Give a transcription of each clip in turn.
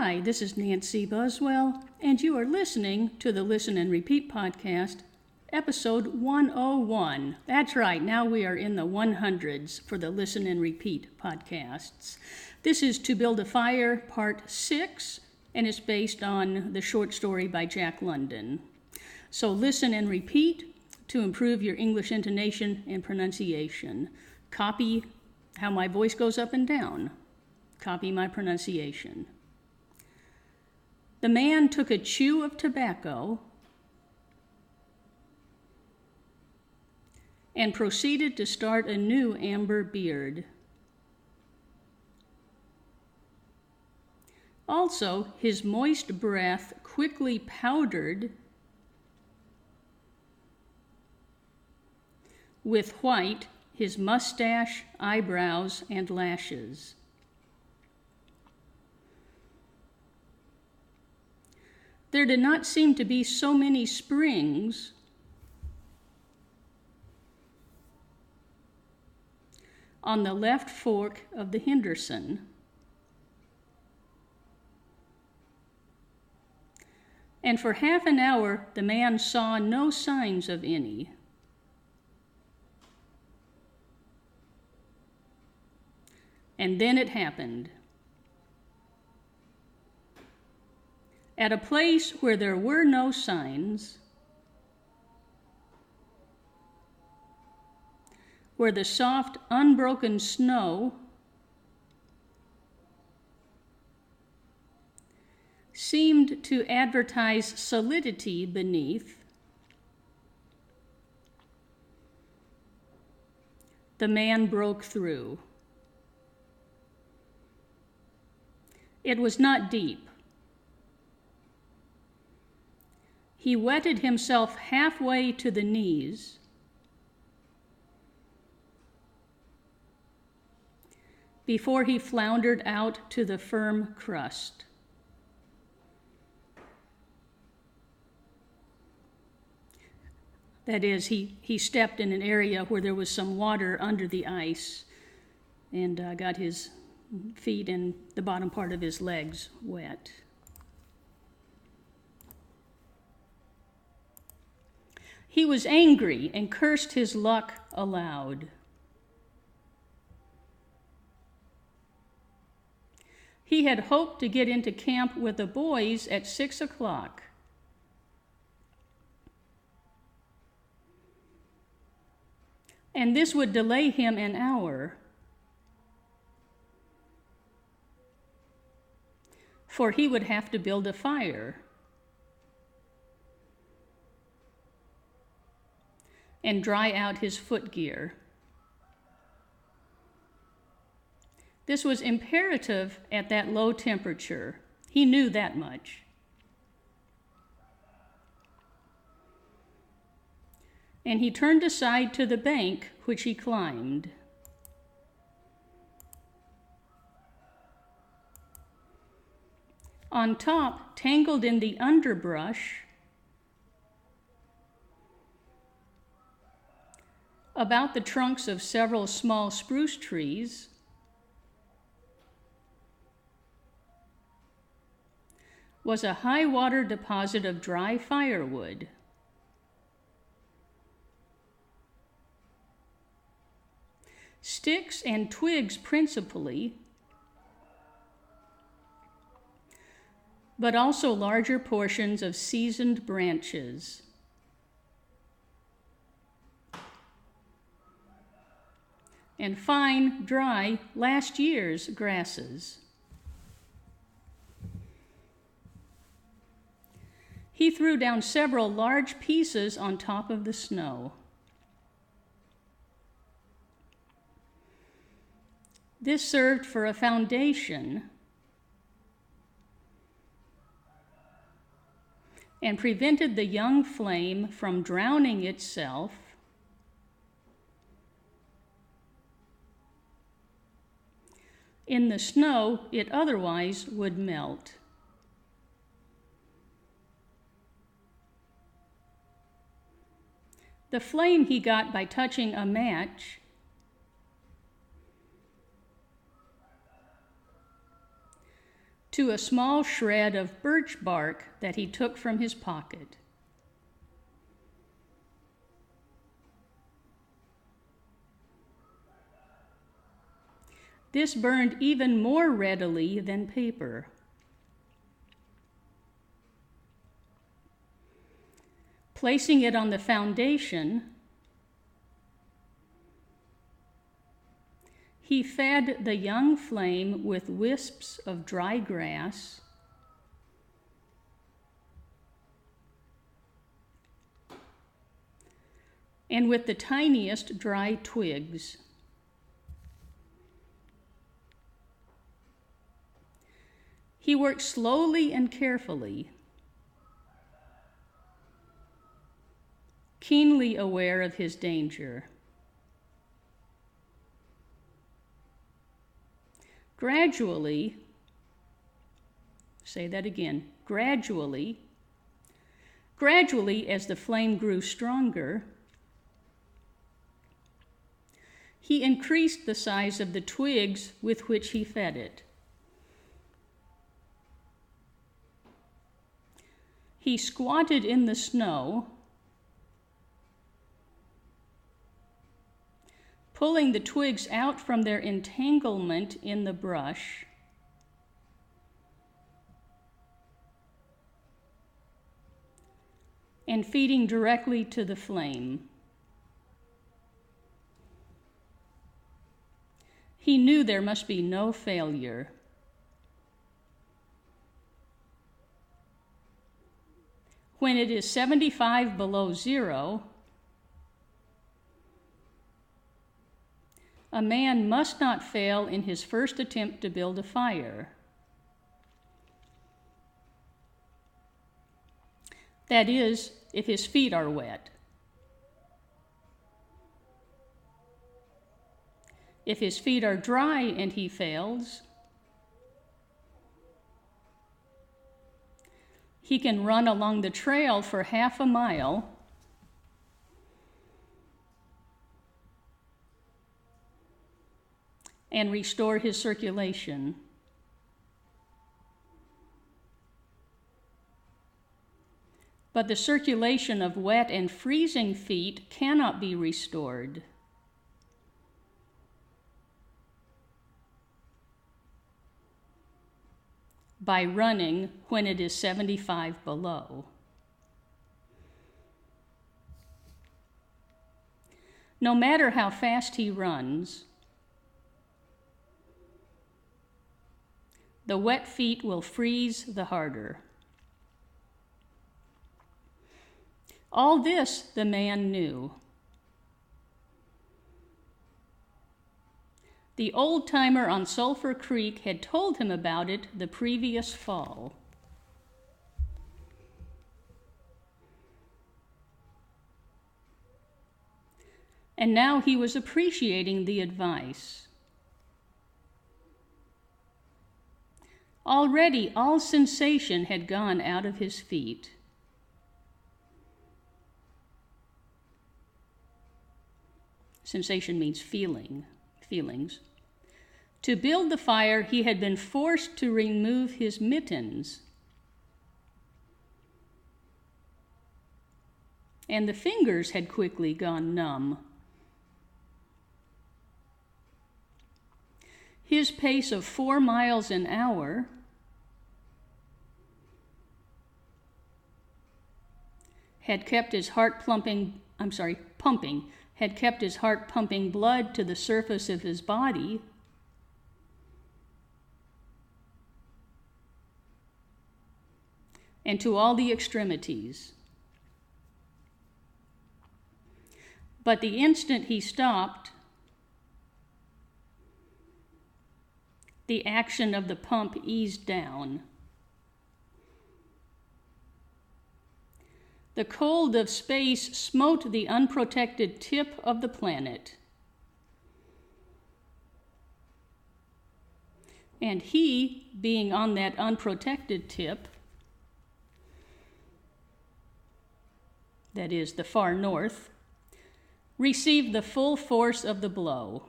Hi, this is Nancy Buswell, and you are listening to the Listen and Repeat podcast, episode 101. That's right, now we are in the 100s for the Listen and Repeat podcasts. This is To Build a Fire, part 6, and it's based on the short story by Jack London. So listen and repeat to improve your English intonation and pronunciation. Copy how my voice goes up and down. Copy my pronunciation. The man took a chew of tobacco and proceeded to start a new amber beard. Also, his moist breath quickly powdered with white his mustache, eyebrows, and lashes. There did not seem to be so many springs on the left fork of the Henderson, and for half an hour the man saw no signs of any. And then it happened. At a place where there were no signs, where the soft, unbroken snow seemed to advertise solidity beneath, the man broke through. It was not deep. He wetted himself halfway to the knees, before he floundered out to the firm crust. That is, he stepped in an area where there was some water under the ice and got his feet and the bottom part of his legs wet. He was angry and cursed his luck aloud. He had hoped to get into camp with the boys at 6 o'clock. And this would delay him an hour, for he would have to build a fire and dry out his footgear. This was imperative at that low temperature. He knew that much. And he turned aside to the bank, which he climbed. On top, tangled in the underbrush, about the trunks of several small spruce trees, was a high-water deposit of dry firewood. Sticks and twigs principally, but also larger portions of seasoned branches. And fine, dry, last year's grasses. He threw down several large pieces on top of the snow. This served for a foundation and prevented the young flame from drowning itself in the snow it otherwise would melt. The flame he got by touching a match to a small shred of birch bark that he took from his pocket. This burned even more readily than paper. Placing it on the foundation, he fed the young flame with wisps of dry grass and with the tiniest dry twigs. He worked slowly and carefully, keenly aware of his danger. Gradually, say that again, gradually, as the flame grew stronger, he increased the size of the twigs with which he fed it. He squatted in the snow, pulling the twigs out from their entanglement in the brush, and feeding directly to the flame. He knew there must be no failure. When it is 75 below zero, a man must not fail in his first attempt to build a fire. That is, if his feet are wet. If his feet are dry and he fails, he can run along the trail for half a mile and restore his circulation. But the circulation of wet and freezing feet cannot be restored. By running when it is 75 below. No matter how fast he runs, the wet feet will freeze the harder. All this the man knew. The old-timer on Sulphur Creek had told him about it the previous fall. And now he was appreciating the advice. Already all sensation had gone out of his feet. Sensation means feelings. To build the fire, he had been forced to remove his mittens. And the fingers had quickly gone numb. His pace of 4 miles an hour had kept his heart pumping, had kept his heart pumping blood to the surface of his body. And to all the extremities. But the instant he stopped, the action of the pump eased down. The cold of space smote the unprotected tip of the planet. And he, being on that unprotected tip, that is, the far north, received the full force of the blow.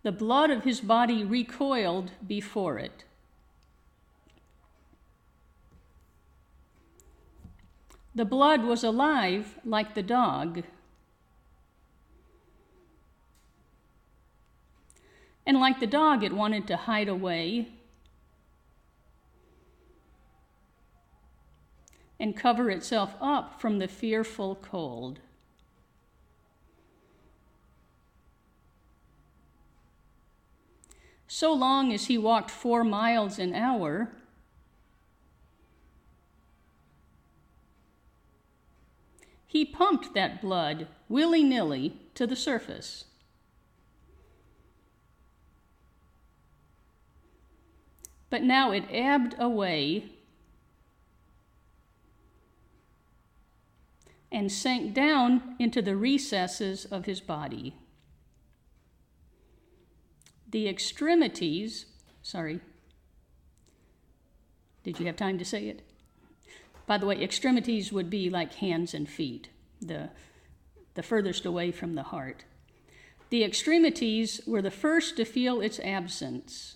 The blood of his body recoiled before it. The blood was alive like the dog. And like the dog, it wanted to hide away and cover itself up from the fearful cold. So long as he walked 4 miles an hour, he pumped that blood willy-nilly to the surface. But now it ebbed away and sank down into the recesses of his body. The extremities, did you have time to say it? By the way, extremities would be like hands and feet, the furthest away from the heart. The extremities were the first to feel its absence.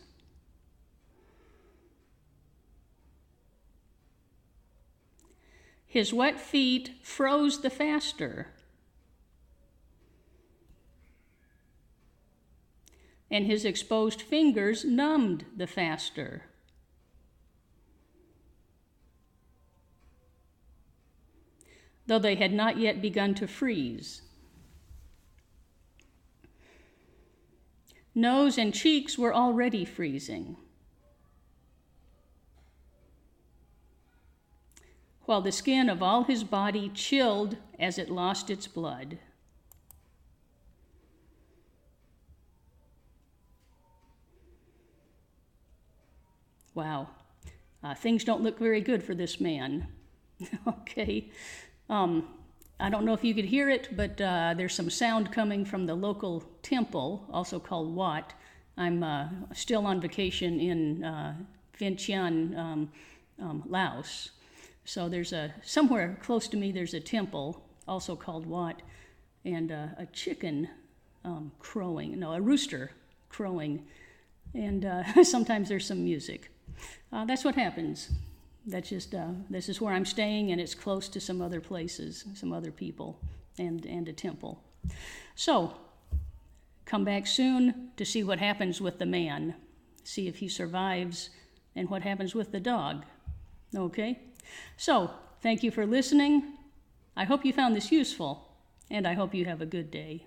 His wet feet froze the faster, and his exposed fingers numbed the faster. Though they had not yet begun to freeze. Nose and cheeks were already freezing, while the skin of all his body chilled as it lost its blood. Wow, things don't look very good for this man. Okay, I don't know if you could hear it, but there's some sound coming from the local temple, also called Wat. I'm still on vacation in Vientiane, Laos. So there's somewhere close to me, there's a temple, also called Wat, and a chicken a rooster crowing, and sometimes there's some music. That's what happens. That's just, this is where I'm staying, and it's close to some other places, some other people, and a temple. So, come back soon to see what happens with the man, see if he survives, and what happens with the dog. Okay? So, thank you for listening. I hope you found this useful, and I hope you have a good day.